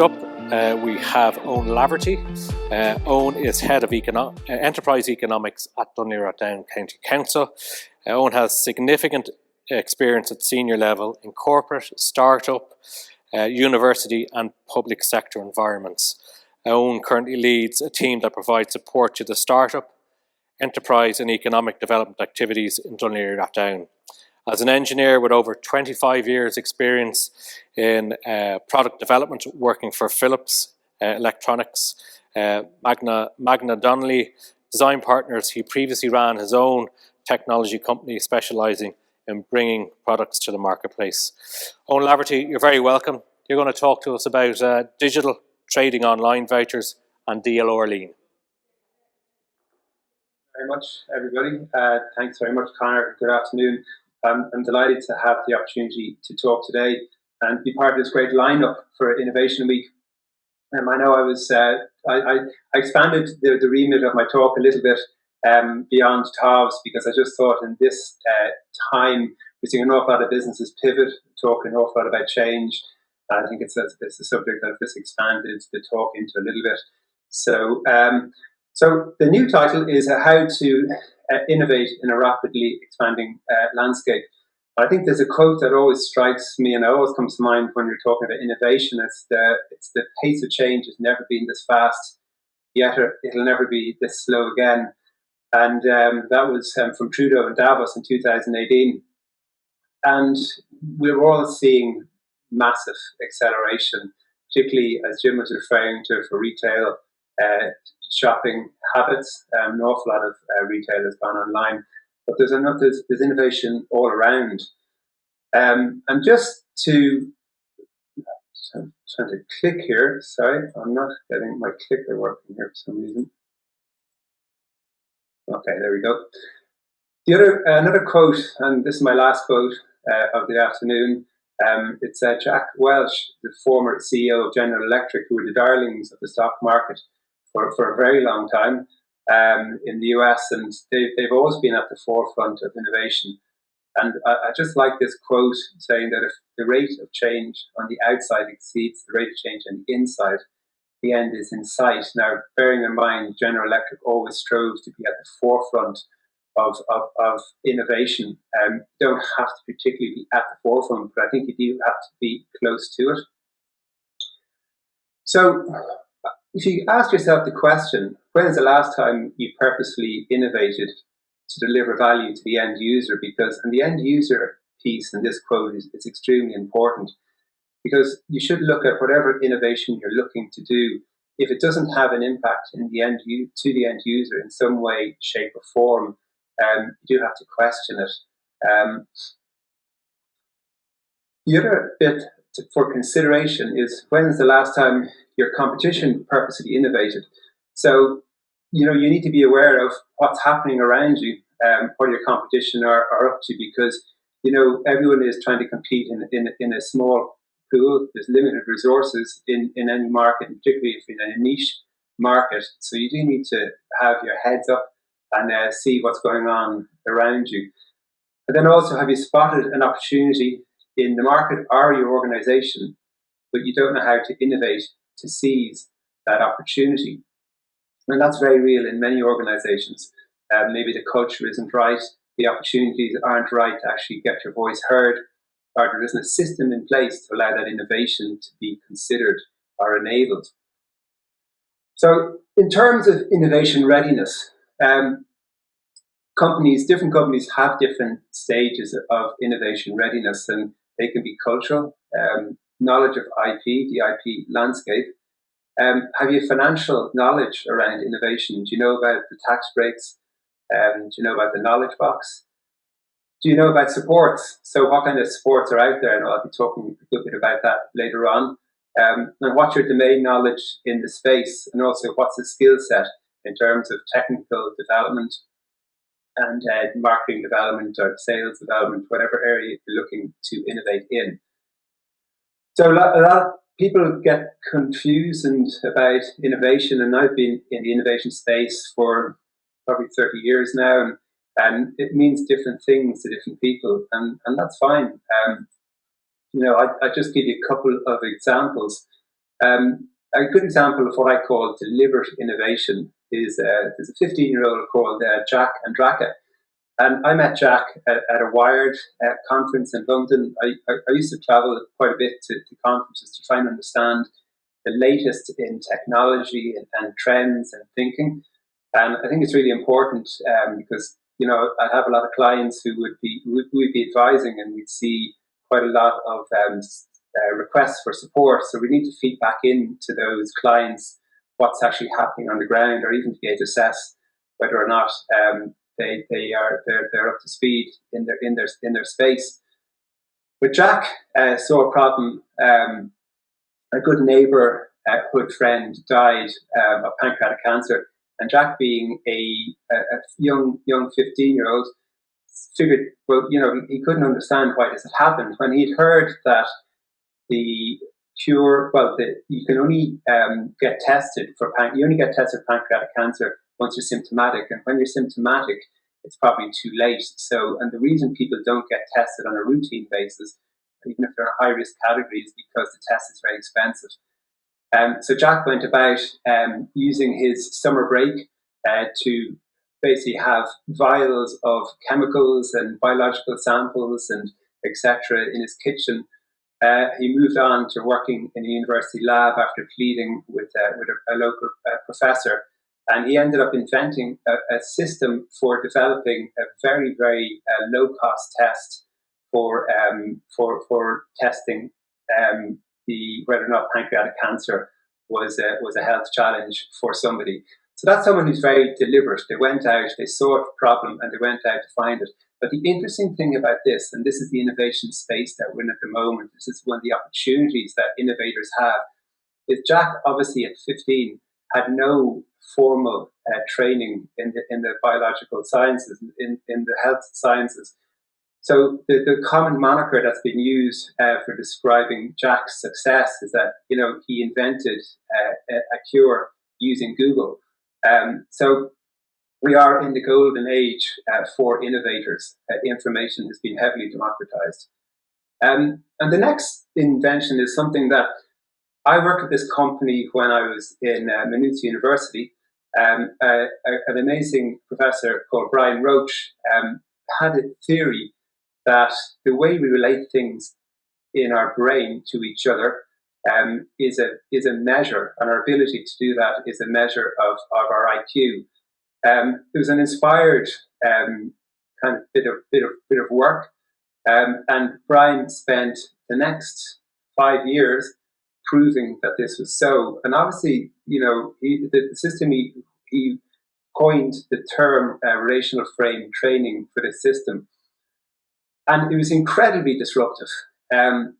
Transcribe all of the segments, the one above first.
Next up, we have Owen Laverty. Owen is Head of Enterprise Economics at Dunleer-Down County Council. Owen has significant experience at senior level in corporate, startup, university and public sector environments. Owen currently leads a team that provides support to the startup, enterprise and economic development activities in Dunleer-Down. As an engineer with over 25 years experience in product development, working for Philips Electronics, Magna Donnelly Design Partners, he previously ran his own technology company specialising in bringing products to the marketplace. Owen Laverty, you're very welcome. You're going to talk to us about digital trading online vouchers and DLR Lean. Very much, everybody. Thanks very much, Conor. Good afternoon. I'm delighted to have the opportunity to talk today and be part of this great lineup for Innovation Week. I know I expanded the remit of my talk a little bit beyond TOVs, because I just thought in this time we're seeing an awful lot of businesses pivot, talk an awful lot about change. I think it's a subject that I've just expanded the talk into a little bit. So the new title is How to Innovate in a Rapidly Expanding Landscape. I think there's a quote that always strikes me and always comes to mind when you're talking about innovation. It's the pace of change has never been this fast, yet it'll never be this slow again. And that was from Trudeau in Davos in 2018. And we're all seeing massive acceleration, particularly as Jim was referring to for retail shopping habits. An awful lot of retail has gone online, but there's innovation all around. And just to I'm trying to click here. Sorry, I'm not getting my clicker working here for some reason. Okay, there we go. Another quote, and this is my last quote of the afternoon. It's Jack Welch, the former CEO of General Electric, who were the darlings of the stock market for a very long time in the US, and they've always been at the forefront of innovation. And I just like this quote saying that if the rate of change on the outside exceeds the rate of change on the inside, the end is in sight. Now, bearing in mind, General Electric always strove to be at the forefront of innovation. You don't have to particularly be at the forefront, but I think you do have to be close to it. So, if you ask yourself the question, when is the last time you purposely innovated to deliver value to the end user? And the end user piece in this quote is extremely important, because you should look at whatever innovation you're looking to do. If it doesn't have an impact to the end user in some way, shape or form, you do have to question it. The other bit for consideration is, when is the last time your competition purposely innovated? So, you need to be aware of what's happening around you, what your competition are up to, because, everyone is trying to compete in a small pool. There's limited resources in any market, particularly if you're in a niche market. So you do need to have your heads up and see what's going on around you. And then also, have you spotted an opportunity in the market or your organization, but you don't know how to innovate to seize that opportunity? And that's very real in many organizations. Maybe the culture isn't right, the opportunities aren't right to actually get your voice heard, or there isn't a system in place to allow that innovation to be considered or enabled. So in terms of innovation readiness, different companies have different stages of innovation readiness, and they can be cultural, knowledge of the IP landscape. Have you financial knowledge around innovation? Do you know about the tax breaks? Do you know about the knowledge box? Do you know about supports? So what kind of supports are out there? And I'll be talking a little bit about that later on. And what's your domain knowledge in the space? And also, what's the skill set in terms of technical development and marketing development or sales development, whatever area you're looking to innovate in. So a lot of people get confused about innovation, and I've been in the innovation space for probably 30 years now, and it means different things to different people, and that's fine. I just give you a couple of examples. A good example of what I call deliberate innovation is there's a 15-year-old called Jack Andraka. And I met Jack at a Wired conference in London. I used to travel quite a bit to conferences to try and understand the latest in technology and trends and thinking. And I think it's really important because, I have a lot of clients who would be advising, and we'd see quite a lot of requests for support. So we need to feed back into those clients what's actually happening on the ground, or even to be able to assess whether or not they're up to speed in their space. But Jack saw a problem. A good neighbourhood friend died of pancreatic cancer, and Jack, being a young 15-year-old, figured, well, he couldn't understand why this had happened when he'd heard that the cure, you can only get tested for pancreatic cancer once you're symptomatic, and when you're symptomatic, it's probably too late. So, and the reason people don't get tested on a routine basis, even if they're in a high-risk category, is because the test is very expensive. So Jack went about using his summer break to basically have vials of chemicals and biological samples and etc. in his kitchen. He moved on to working in a university lab after pleading with a local professor, and he ended up inventing a system for developing a very, very low-cost test for testing whether or not pancreatic cancer was a health challenge for somebody. So that's someone who's very deliberate. They went out, they saw a problem, and they went out to find it. But the interesting thing about this, and this is the innovation space that we're in at the moment, this is one of the opportunities that innovators have, is Jack, obviously at 15, had no formal training in the biological sciences, in the health sciences. So the common moniker that's been used for describing Jack's success is that, he invented a cure using Google. So we are in the golden age for innovators. Information has been heavily democratized. And the next invention is something that I worked at this company when I was in Maynooth University. An amazing professor called Brian Roach had a theory that the way we relate things in our brain to each other is a measure, and our ability to do that is a measure of our IQ. It was an inspired kind of bit of work, and Brian spent the next 5 years proving that this was so. And obviously, the system he coined the term relational frame training for this system. And it was incredibly disruptive. There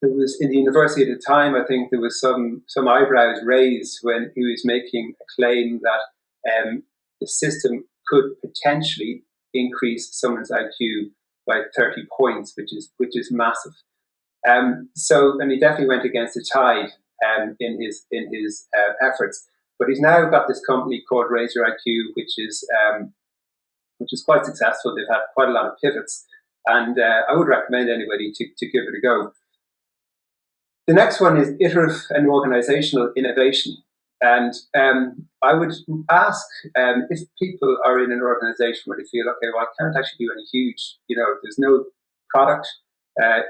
was, in the university at the time, I think there was some eyebrows raised when he was making a claim that the system could potentially increase someone's IQ by 30 points, which is massive. And he definitely went against the tide in his efforts. But he's now got this company called Razor IQ, which is quite successful. They've had quite a lot of pivots. And I would recommend anybody to give it a go. The next one is iterative and organizational innovation. And I would ask if people are in an organization where they feel, okay, well, I can't actually do any huge, there's no product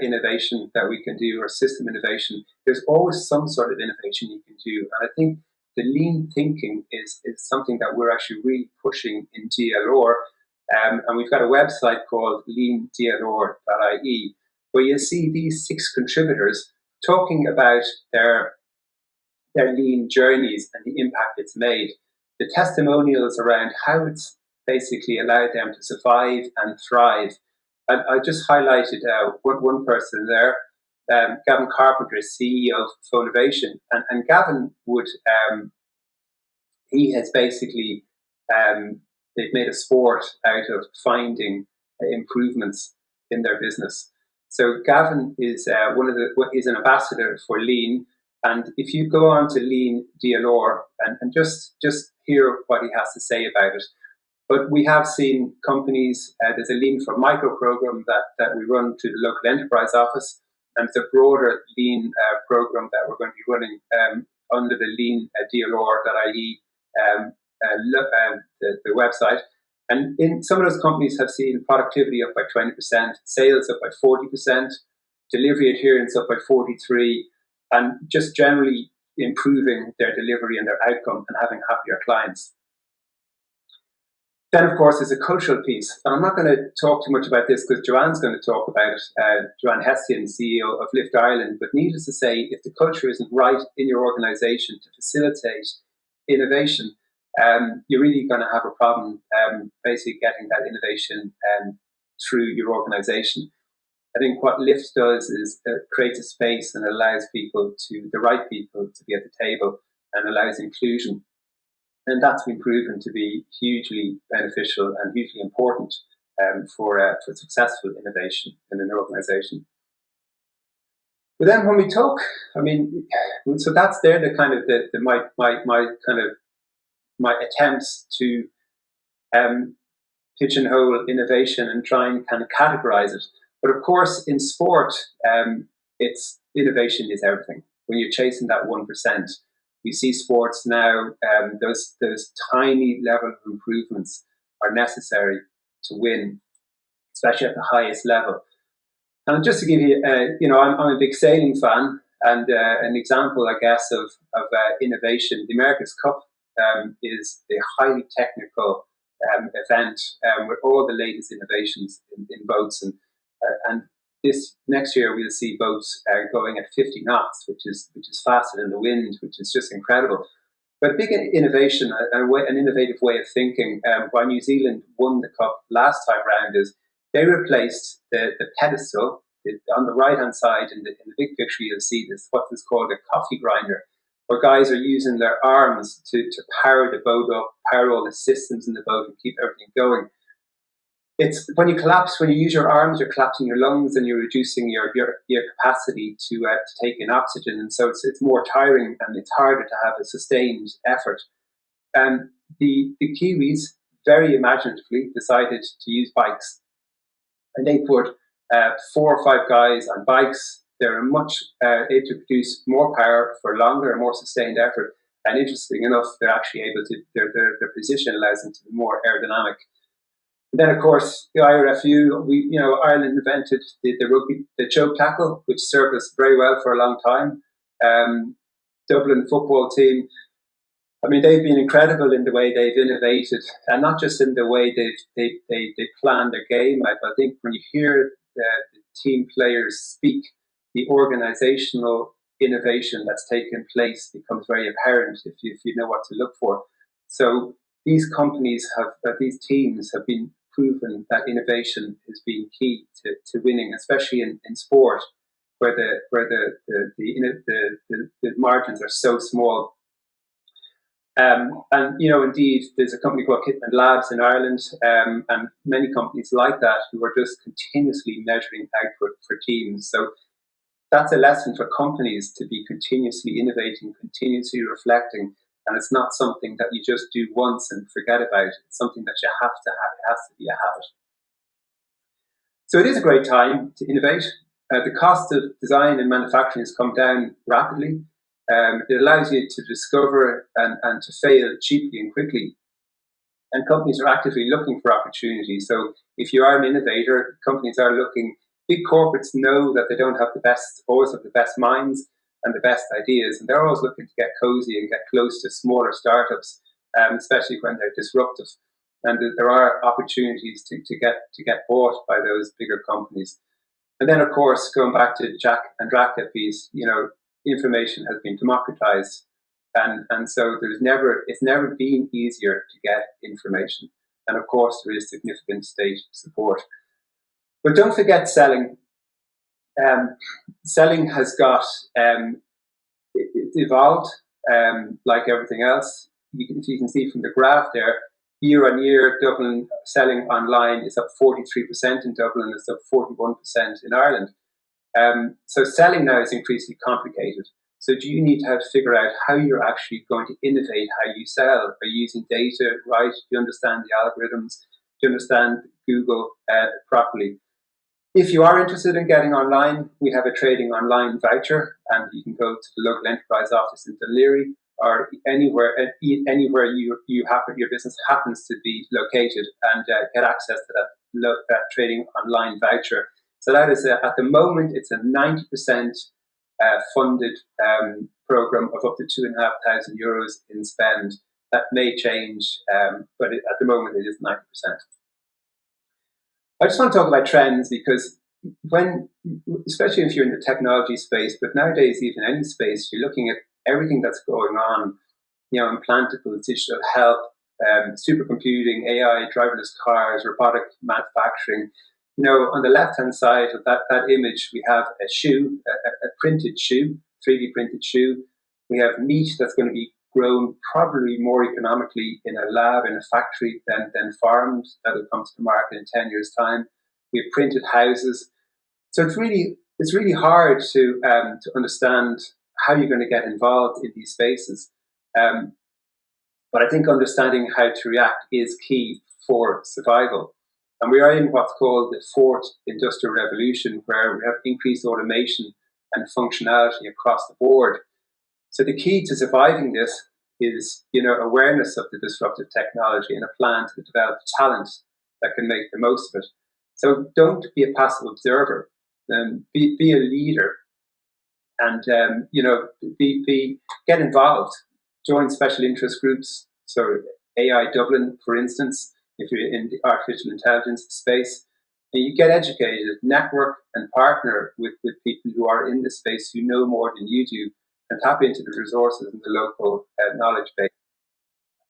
innovation that we can do or system innovation. There's always some sort of innovation you can do. And I think the lean thinking is something that we're actually really pushing in DLR. And we've got a website called leandlr.ie, where you see these 6 contributors talking about their lean journeys and the impact it's made, the testimonials around how it's basically allowed them to survive and thrive. And I just highlighted one person there, Gavin Carpenter, CEO of Phonnovation. And Gavin would, he has basically, they've made a sport out of finding improvements in their business. So Gavin is he's an ambassador for Lean. And if you go on to Lean DLR and just hear what he has to say about it. But we have seen companies, there's a Lean for Micro program that we run through the local enterprise office. And it's a broader lean program that we're going to be running under the lean DLR.ie the website. And in some of those companies have seen productivity up by 20%, sales up by 40%, delivery adherence up by 43%, and just generally improving their delivery and their outcome and having happier clients. Then, of course, there's a cultural piece. And I'm not going to talk too much about this because Joanne's going to talk about it, Joanne Hestian, CEO of Lift Ireland. But needless to say, if the culture isn't right in your organization to facilitate innovation, you're really going to have a problem basically getting that innovation through your organization. I think what Lift does is creates a space and allows the right people to be at the table and allows inclusion. And that's been proven to be hugely beneficial and hugely important for successful innovation in an organization. But then when we talk, so that's there the kind of my attempts to pigeonhole innovation and try and kind of categorize it. But of course, in sport, it's innovation is everything. When you're chasing that 1%, we see sports now. Those tiny level of improvements are necessary to win, especially at the highest level. And just to give you, I'm a big sailing fan, and an example, I guess, of innovation. The America's Cup is a highly technical event with all the latest innovations in boats, and this next year we'll see boats going at 50 knots, which is faster than the wind, which is just incredible. But a big innovation, an innovative way of thinking, why New Zealand won the cup last time round is they replaced the pedestal on the right hand side. In the big picture, you'll see this what is called a coffee grinder, where guys are using their arms to power the boat up, power all the systems in the boat, and keep everything going. It's when you use your arms, you're collapsing your lungs and you're reducing your capacity to take in oxygen, and so it's more tiring and it's harder to have a sustained effort. The Kiwis very imaginatively decided to use bikes, and they put 4 or 5 guys on bikes. They're much able to produce more power for longer and more sustained effort. And interesting enough, they're actually able to their position allows them to be more aerodynamic. And then, of course, the IRFU, Ireland invented the choke tackle, which served us very well for a long time. Dublin football team, they've been incredible in the way they've innovated, and not just in the way they planned their game. I think when you hear the team players speak, the organizational innovation that's taken place becomes very apparent if you know what to look for. So these teams have been proven that innovation has been key to winning, especially in sport, where the margins are so small. Indeed, there's a company called Kitman Labs in Ireland, and many companies like that who are just continuously measuring output for teams. So that's a lesson for companies to be continuously innovating, continuously reflecting. And it's not something that you just do once and forget about. It's something that you have to have. It has to be a habit. So it is a great time to innovate. The cost of design and manufacturing has come down rapidly. It allows you to discover and to fail cheaply and quickly. And companies are actively looking for opportunities. So if you are an innovator, companies are looking. Big corporates know that they don't always have the best minds and the best ideas, and they're always looking to get cozy and get close to smaller startups, especially when they're disruptive. And there are opportunities to get bought by those bigger companies. And then, of course, going back to Jack and Draka piece, information has been democratized, and so it's never been easier to get information. And of course, there is significant state support. But don't forget selling. Selling has got it evolved like everything else. You can see from the graph there, year on year, Dublin selling online is up 43% in Dublin, it's up 41% in Ireland. So selling now is increasingly complicated. So do you need to have to figure out how you're actually going to innovate how you sell? Are you using data right? Do you understand the algorithms? Do you understand Google properly? If you are interested in getting online, we have a trading online voucher, and you can go to the local enterprise office in Dunleary or anywhere your business happens to be located, and get access to that trading online voucher. So that is at the moment it's a 90% funded program of up to €2,500 in spend. That may change, but at the moment it is 90%. I just want to talk about trends because especially if you're in the technology space, but nowadays even any space, you're looking at everything that's going on, implantables, digital health, supercomputing, AI, driverless cars, robotic manufacturing. On the left-hand side of that image, we have a shoe, a printed shoe, 3D printed shoe. We have meat that's going to be grown probably more economically in a lab, in a factory than farmed. That will come to the market in 10 years' time. We have printed houses. So it's really hard to understand how you're going to get involved in these spaces. But I think understanding how to react is key for survival. And we are in what's called the fourth industrial revolution, where we have increased automation and functionality across the board. So the key to surviving this is, awareness of the disruptive technology and a plan to develop talent that can make the most of it. So don't be a passive observer. Be a leader, and get involved. Join special interest groups. So AI Dublin, for instance, if you're in the artificial intelligence space, and you get educated, network and partner with people who are in the space who know more than you do, and tap into the resources in the local knowledge base.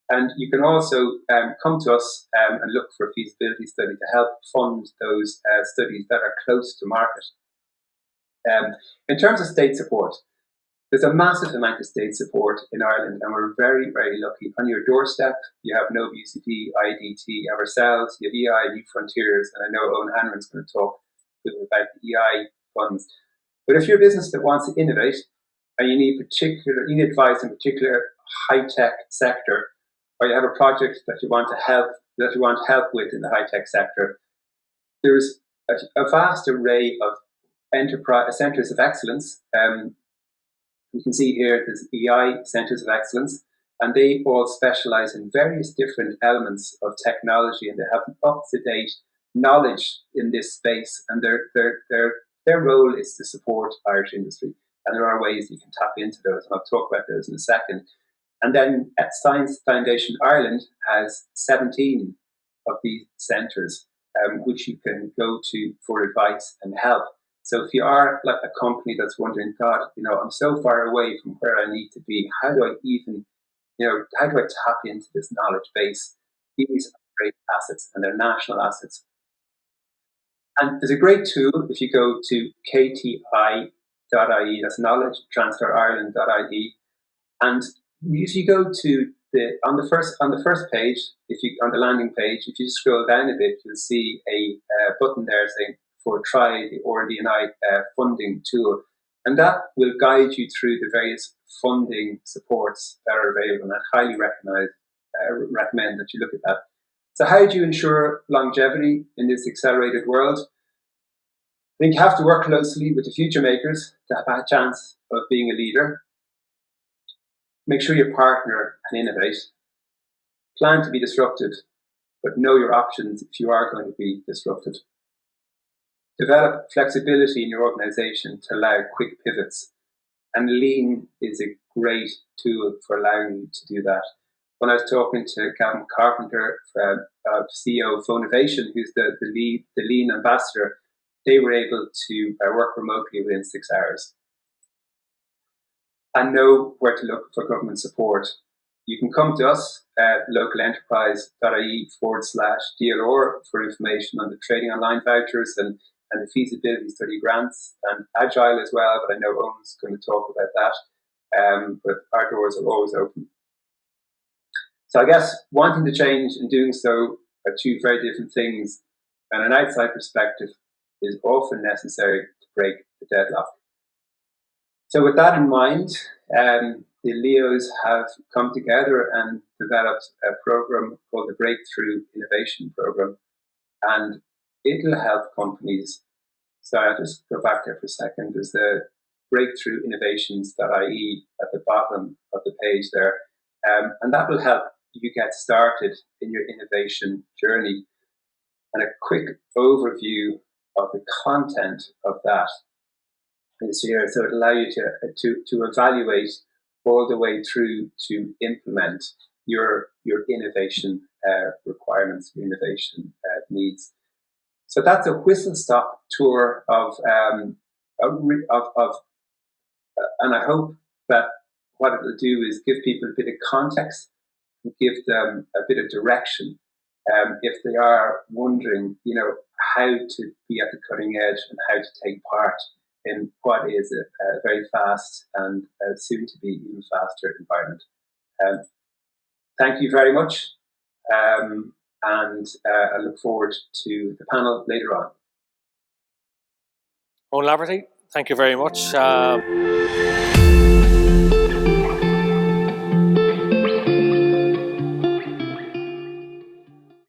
And you can also come to us and look for a feasibility study to help fund those studies that are close to market. In terms of state support, there's a massive amount of state support in Ireland, and we're very, very lucky. On your doorstep, you have Nova UCD, IDT, you have ourselves, you have EI, New Frontiers, and I know Owen Hanron's going to talk a little about the EI funds. But if you're a business that wants to innovate and you need advice in particular high-tech sector, or you have a project that you want help with in the high-tech sector, there's a vast array of enterprise centres of excellence. You can see here there's EI centres of excellence, and they all specialise in various different elements of technology, and they have up-to-date knowledge in this space, and their role is to support Irish industry. And there are ways you can tap into those, and I'll talk about those in a second. And then at Science Foundation Ireland has 17 of these centres, which you can go to for advice and help. So if you are like a company that's wondering, God, I'm so far away from where I need to be, how do I tap into this knowledge base? These are great assets, and they're national assets. And there's a great tool if you go to kti.ie, that's knowledgetransferireland.ie, and if you go to on the first page, on the landing page, if you scroll down a bit, you'll see a button there saying for try the RD&I funding tool, and that will guide you through the various funding supports that are available. And I highly recommend that you look at that. So how do you ensure longevity in this accelerated world? I think you have to work closely with the future makers to have a chance of being a leader. Make sure you partner and innovate. Plan to be disruptive, but know your options if you are going to be disrupted. Develop flexibility in your organization to allow quick pivots. And Lean is a great tool for allowing you to do that. When I was talking to Gavin Carpenter, CEO of Phonovation, who's the Lean ambassador, they were able to work remotely within 6 hours. And know where to look for government support. You can come to us at localenterprise.ie/DLR for information on the trading online vouchers and the feasibility study grants, and Agile as well, but I know Owen's going to talk about that. But our doors are always open. So I guess wanting to change and doing so are two very different things, and an outside perspective is often necessary to break the deadlock. So with that in mind, the LEOs have come together and developed a program called the Breakthrough Innovation Program, and it'll help companies So I'll just go back there for a second. There's the breakthrough innovations.ie at the bottom of the page there. And that will help you get started in your innovation journey. And a quick overview of the content of that is here. So it'll allow you to evaluate all the way through to implement your innovation requirements, your innovation needs. So that's a whistle-stop tour of and I hope that what it will do is give people a bit of context and give them a bit of direction if they are wondering, how to be at the cutting edge and how to take part in what is a very fast and soon to be even faster environment. Thank you very much, and I look forward to the panel later on. Owen Laverty, thank you very much.